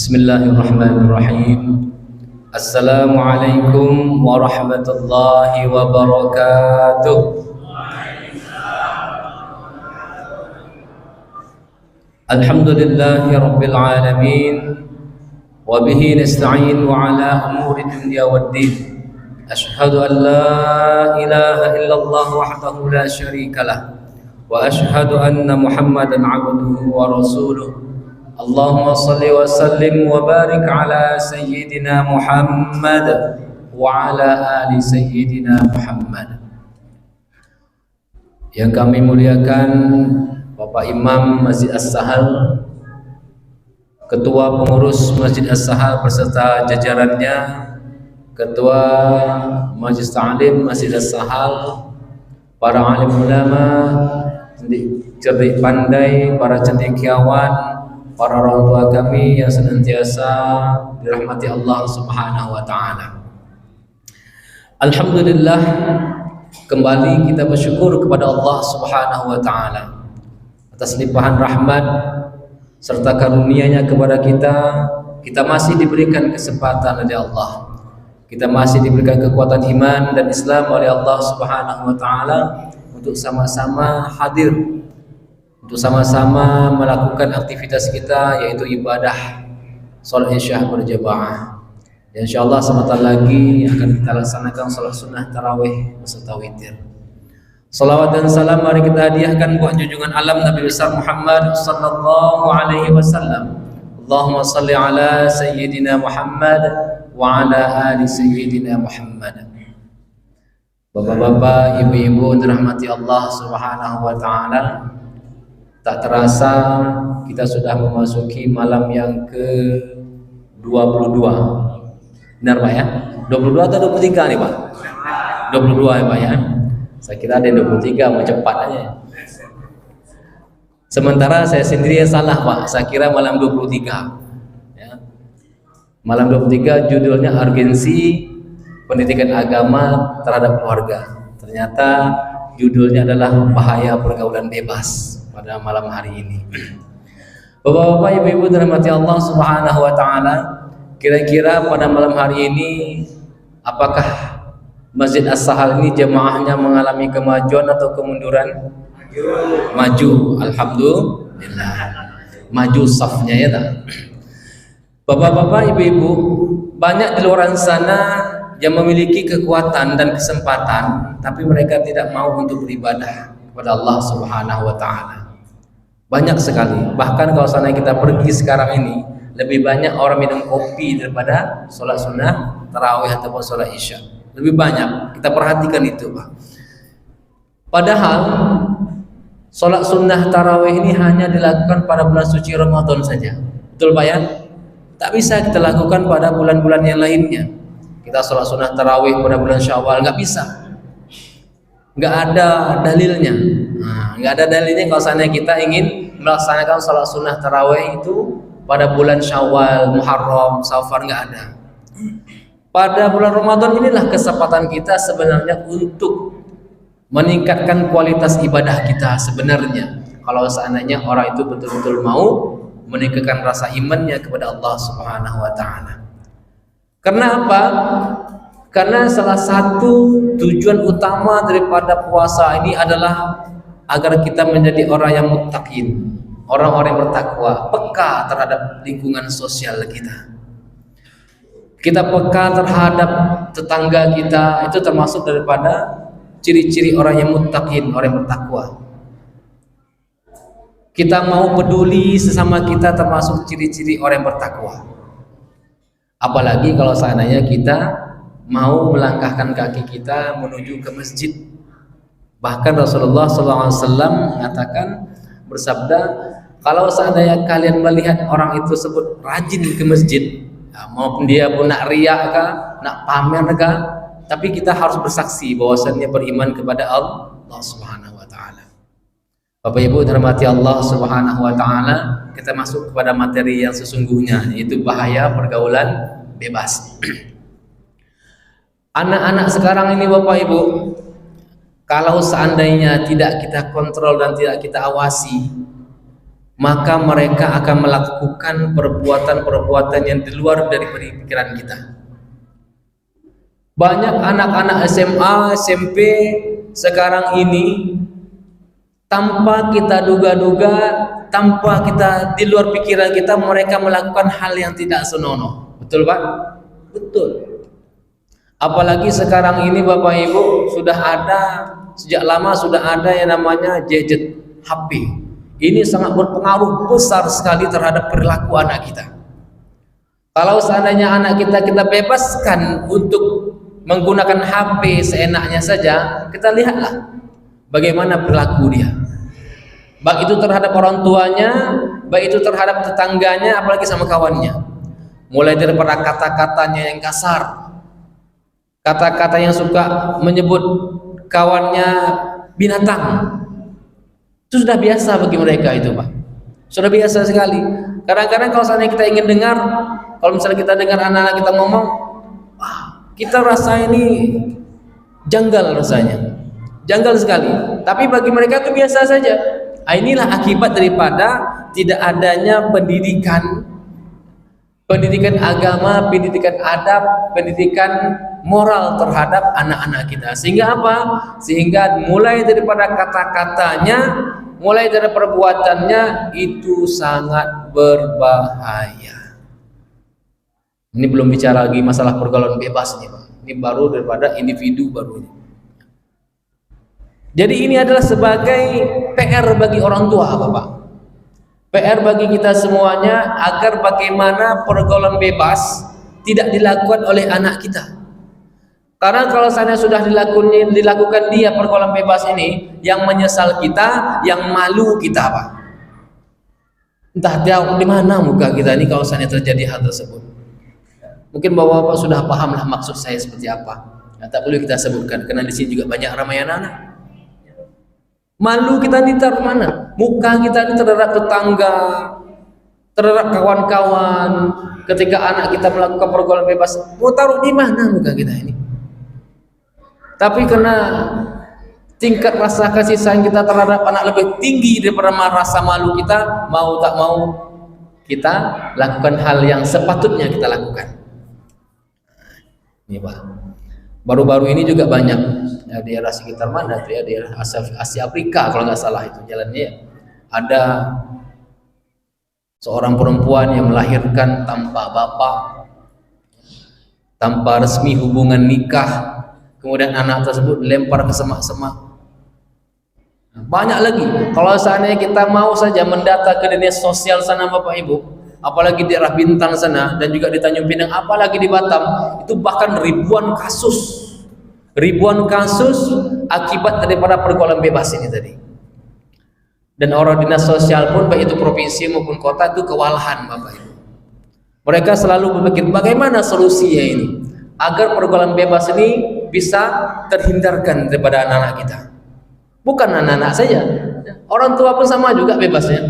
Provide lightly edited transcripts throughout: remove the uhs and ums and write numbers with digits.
Bismillahirrahmanirrahim. Assalamualaikum warahmatullahi wabarakatuh. Alhamdulillahi rabbil alamin. Wa bihi nasta'in ala umuri dunya waddin. Ashhadu an la ilaha illallah wahdahu la syarika lah. Wa ashhadu anna Muhammadan abduhu wa rasuluh. Allahumma salli wa sallim wa barik ala sayyidina Muhammad wa ala ali sayyidina Muhammad. Yang kami muliakan Bapak Imam Masjid As-Sahal, Ketua Pengurus Masjid As-Sahal beserta jajarannya, Ketua Majelis Ta'lim Masjid As-Sahal, para alim ulama, cerdik pandai, para cendekiawan, para orang tua kami yang senantiasa dirahmati Allah Subhanahu wa taala. Alhamdulillah, kembali kita bersyukur kepada Allah Subhanahu wa taala atas limpahan rahmat serta karunia-Nya kepada kita. Kita masih diberikan kesempatan oleh Allah. Kita masih diberikan kekuatan iman dan Islam oleh Allah Subhanahu wa taala untuk sama-sama hadir, untuk sama-sama melakukan aktivitas kita, yaitu ibadah salat Isya berjamaah. Dan insyaallah sebentar lagi akan kita laksanakan salat sunnah tarawih beserta witir. Salawat dan salam mari kita hadiahkan buat junjungan alam Nabi besar Muhammad sallallahu alaihi wasallam. Allahumma salli ala sayyidina Muhammad wa ala ali sayyidina Muhammad. Bapak-bapak, ibu-ibu dirahmati Allah Subhanahu wa taala. Tak terasa kita sudah memasuki malam yang ke-22. Benar Pak ya? 22 atau 23 nih Pak? 22 ya Pak ya? Saya kira ada 23, mau cepat aja. Sementara saya sendiri yang salah Pak, saya kira malam 23 ya. Malam 23 judulnya urgensi pendidikan agama terhadap keluarga. Ternyata judulnya adalah bahaya pergaulan bebas pada malam hari ini. Bapak-bapak, ibu-ibu dirahmati Allah Subhanahu wa taala, kira-kira pada malam hari ini apakah Masjid As-Sahal ini jemaahnya mengalami kemajuan atau kemunduran? Maju, alhamdulillah. Maju safnya ya tak? Bapak-bapak, ibu-ibu, banyak di luar sana yang memiliki kekuatan dan kesempatan, tapi mereka tidak mau untuk beribadah kepada Allah Subhanahu wa taala. Banyak sekali. Bahkan kalau sana kita pergi sekarang ini, lebih banyak orang minum kopi daripada sholat sunnah tarawih ataupun sholat isya. Lebih banyak. Kita perhatikan itu, Pak. Padahal sholat sunnah tarawih ini hanya dilakukan pada bulan suci Ramadan saja. Betul Pak ya? Tak bisa kita lakukan pada bulan-bulan yang lainnya. Kita sholat sunnah tarawih pada bulan Syawal, nggak bisa. Nggak ada dalilnya. Nggak ada dalilnya kalau seandainya kita ingin melaksanakan sholat sunnah tarawih itu pada bulan Syawal, Muharram, Safar, nggak ada. Pada bulan Ramadan inilah kesempatan kita sebenarnya untuk meningkatkan kualitas ibadah kita sebenarnya. Kalau seandainya orang itu betul-betul mau meningkatkan rasa imannya kepada Allah Subhanahu wa taala. Karena apa? Karena salah satu tujuan utama daripada puasa ini adalah agar kita menjadi orang yang muttaqin, orang-orang yang bertakwa, peka terhadap lingkungan sosial kita. Kita peka terhadap tetangga kita, itu termasuk daripada ciri-ciri orang yang muttaqin, orang yang bertakwa. Kita mau peduli sesama kita termasuk ciri-ciri orang yang bertakwa. Apalagi kalau seandainya kita mau melangkahkan kaki kita menuju ke masjid. Bahkan Rasulullah SAW mengatakan, bersabda, kalau seandainya kalian melihat orang itu sebut rajin ke masjid, maupun dia pun nak riak kah, nak pamer kah, tapi kita harus bersaksi bahwasannya beriman kepada Allah Subhanahu wa taala. Bapak Ibu dirahmati Allah Subhanahu wa taala, kita masuk kepada materi yang sesungguhnya, yaitu bahaya pergaulan bebas. Anak-anak sekarang ini Bapak Ibu, kalau seandainya tidak kita kontrol dan tidak kita awasi, maka mereka akan melakukan perbuatan-perbuatan yang di luar dari pikiran kita. Banyak anak-anak SMA, SMP sekarang ini tanpa kita duga-duga, tanpa kita di luar pikiran kita, mereka melakukan hal yang tidak senonoh. Betul Pak? Betul. Apalagi sekarang ini Bapak Ibu sudah ada, sejak lama sudah ada yang namanya gadget HP. Ini sangat berpengaruh besar sekali terhadap perilaku anak kita. Kalau seandainya anak kita bebaskan untuk menggunakan HP seenaknya saja, kita lihatlah bagaimana perilaku dia. Baik itu terhadap orang tuanya, baik itu terhadap tetangganya, apalagi sama kawannya. Mulai daripada kata-katanya yang kasar, kata-kata yang suka menyebut kawannya binatang. Itu sudah biasa bagi mereka itu Pak. Sudah biasa sekali. Kadang-kadang kalau seandainya kita ingin dengar, kalau misalnya kita dengar anak-anak kita ngomong, kita rasa ini janggal rasanya, janggal sekali. Tapi bagi mereka itu biasa saja. Inilah akibat daripada tidak adanya pendidikan agama, pendidikan adab, pendidikan moral terhadap anak-anak kita. Sehingga apa? Sehingga mulai daripada kata-katanya, mulai dari perbuatannya itu sangat berbahaya. Ini belum bicara lagi masalah pergaulan bebas nih Pak. Ini baru daripada individu baru ini. Jadi ini adalah sebagai PR bagi orang tua Bapak. PR bagi kita semuanya agar bagaimana pergaulan bebas tidak dilakukan oleh anak kita. Karena kalau sana sudah dilakukan dia pergaulan bebas ini, yang menyesal kita, yang malu kita Pak. Entah dia di mana muka kita ini kalau sana terjadi hal tersebut. Mungkin bapak-bapak sudah paham lah maksud saya seperti apa. Nah, tak perlu kita sebutkan karena di sini juga banyak ramai anak-anak. Malu kita ini taruh mana? Muka kita ini terhadap tetangga, terhadap kawan-kawan. Ketika anak kita melakukan pergaulan bebas, mau taruh di mana muka kita ini? Tapi karena tingkat rasa kasih sayang kita terhadap anak lebih tinggi daripada rasa malu kita, mau tak mau kita lakukan hal yang sepatutnya kita lakukan. Ini Pak, baru-baru ini juga banyak ya, di daerah sekitar mana tuh ya, di daerah Asia Afrika kalau nggak salah itu jalannya ya. Ada seorang perempuan yang melahirkan tanpa bapak, tanpa resmi hubungan nikah, kemudian anak tersebut dilempar ke semak-semak. Banyak lagi. Kalau seandainya kita mau saja mendata ke dunia sosial sana Bapak Ibu, apalagi di daerah Bintan sana dan juga di Tanjung Pinang, apalagi di Batam, itu bahkan ribuan kasus akibat daripada pergaulan bebas ini tadi. Dan orang dinas sosial pun baik itu provinsi maupun kota itu kewalahan Bapak Ibu. Mereka selalu berpikir bagaimana solusinya ini agar pergaulan bebas ini bisa terhindarkan daripada anak-anak kita. Bukan anak-anak saja, orang tua pun sama juga bebasnya.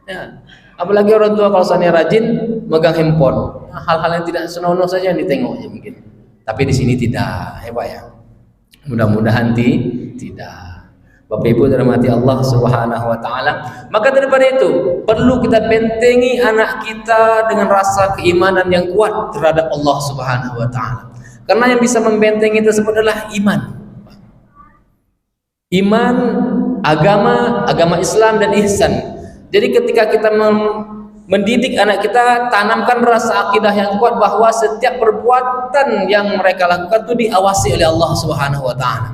Ya. Apalagi orang tua kalau seandainya rajin megang handphone, hal-hal yang tidak senonoh saja yang ditengoknya mungkin. Tapi di sini tidak, ya Pak ya. Mudah-mudahan tidak. Bapak Ibu dirahmati Allah Subhanahu wa taala. Maka daripada itu, perlu kita bentengi anak kita dengan rasa keimanan yang kuat terhadap Allah Subhanahu wa taala. Karena yang bisa membentengi tersebut adalah iman. Iman, agama Islam dan ihsan. Jadi ketika kita mendidik anak kita, tanamkan rasa akidah yang kuat bahwa setiap perbuatan yang mereka lakukan itu diawasi oleh Allah Subhanahu wa taala.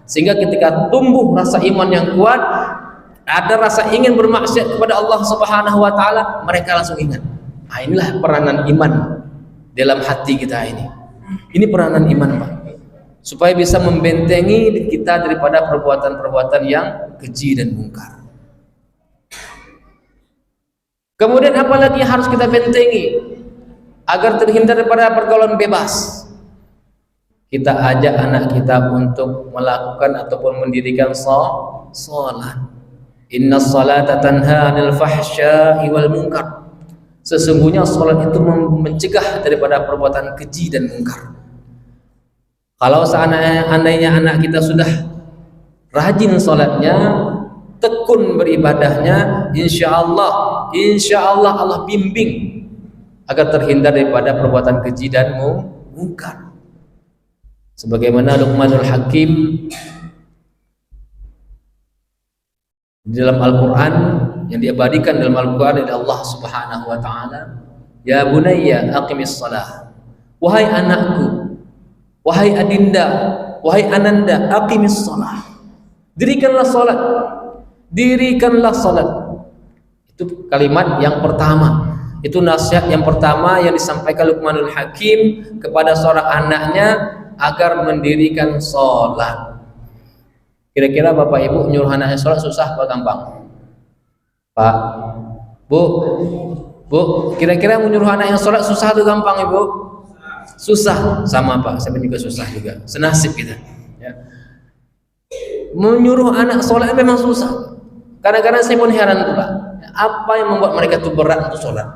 Sehingga ketika tumbuh rasa iman yang kuat, ada rasa ingin bermaksiat kepada Allah Subhanahu wa taala, mereka langsung ingat. Nah, inilah peranan iman dalam hati kita ini. Ini peranan iman, Pak. Supaya bisa membentengi kita daripada perbuatan-perbuatan yang keji dan mungkar. Kemudian apalagi yang harus kita bentengi agar terhindar daripada pergaulan bebas? Kita ajak anak kita untuk melakukan ataupun mendirikan salat. Inna salata tanha 'anil fahsya'i wal munkar. Sesungguhnya salat itu mencegah daripada perbuatan keji dan mungkar. Kalau seandainya anak kita sudah rajin salatnya, tekun beribadahnya, insya Allah Allah bimbing agar terhindar daripada perbuatan keji dan mungkar. Sebagaimana Luqmanul Hakim di dalam Al-Quran, yang diabadikan dalam Al-Quran oleh Allah Subhanahu wa Ta'ala, ya bunayya aqimis salah, wahai anakku, wahai adinda, wahai ananda, aqimis salah, dirikanlah salat, dirikanlah salat. Itu kalimat yang pertama, itu nasihat yang pertama yang disampaikan Luqmanul Hakim kepada seorang anaknya agar mendirikan salat. Kira-kira Bapak Ibu nyuruh anaknya sholat susah apa gampang? Pak, Bu, kira-kira menyuruh anak yang sholat susah atau gampang Ibu? Susah, sama Pak, saya juga susah juga, senasib kita ya. Menyuruh anak sholat memang susah. Kadang-kadang saya pun heran tuh Pak, apa yang membuat mereka tuh berat untuk sholat?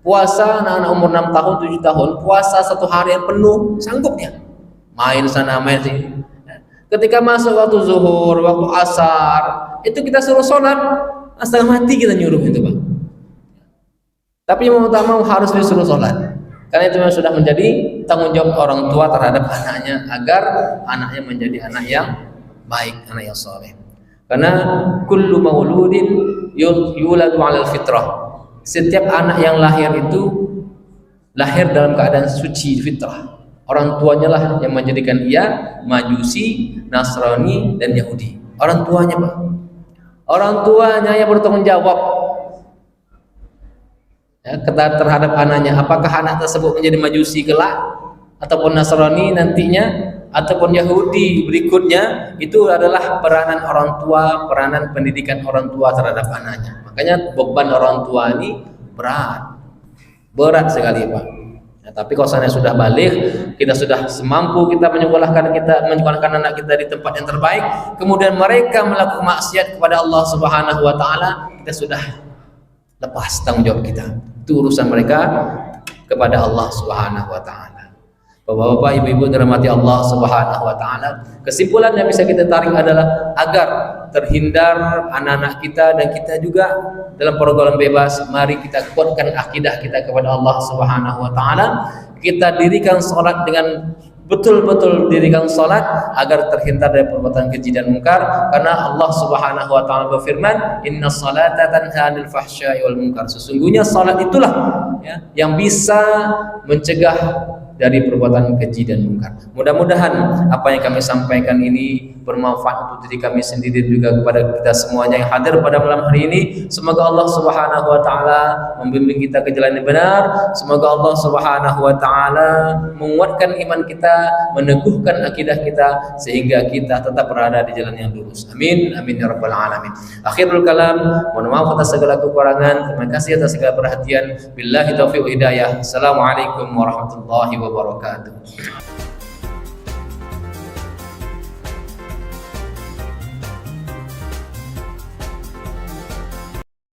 Puasa anak-anak umur 6 tahun, 7 tahun, puasa 1 hari yang penuh, sanggup dia? Main sana, main sini. Ketika masuk waktu zuhur, waktu asar, itu kita suruh sholat, setengah mati kita nyuruh itu Pak. Tapi mau tak mau harus disuruh sholat, karena itu memang sudah menjadi tanggung jawab orang tua terhadap anaknya agar anaknya menjadi anak yang baik, anak yang soleh. Karena kullu mauludin yuladu 'alal fitrah. Setiap anak yang lahir itu lahir dalam keadaan suci fitrah. Orang tuanya lah yang menjadikan ia Majusi, Nasrani, dan Yahudi. Orang tuanya Pak. Orang tuanya yang bertanggung jawab ya, terhadap anaknya. Apakah anak tersebut menjadi Majusi kelak, ataupun Nasrani nantinya, ataupun Yahudi berikutnya, itu adalah peranan orang tua, peranan pendidikan orang tua terhadap anaknya. Makanya beban orang tua ini berat sekali Pak. Tapi kalau saya sudah balik, kita sudah semampu kita menyekolahkan anak kita di tempat yang terbaik, kemudian mereka melakukan maksiat kepada Allah Subhanahu wa Ta'ala, kita sudah lepas tanggung jawab kita. Itu urusan mereka kepada Allah Subhanahu wa Ta'ala. Bapak-bapak, ibu-ibu dirahmati Allah Subhanahu wa Ta'ala, kesimpulan yang bisa kita tarik adalah agar terhindar anak-anak kita dan kita juga dalam program bebas, mari kita kuatkan akidah kita kepada Allah Subhanahu wa Ta'ala. Kita dirikan sholat dengan betul-betul dirikan sholat agar terhindar dari perbuatan keji dan mungkar, karena Allah Subhanahu wa Ta'ala berfirman, inna salata tanha 'anil fahsya'i wal munkar. Sesungguhnya salat itulah ya, yang bisa mencegah dari perbuatan keji dan mungkar. Mudah-mudahan apa yang kami sampaikan ini bermanfaat untuk diri kami sendiri juga kepada kita semuanya yang hadir pada malam hari ini. Semoga Allah Subhanahu wa Ta'ala membimbing kita ke jalan yang benar. Semoga Allah Subhanahu wa Ta'ala menguatkan iman kita, meneguhkan akidah kita, sehingga kita tetap berada di jalan yang lurus. Amin, amin ya rabbal alamin. Akhirul kalam, mohon maaf atas segala kekurangan. Terima kasih atas segala perhatian. Billahi taufiq wa hidayah. Assalamualaikum warahmatullahi wabarakatuh.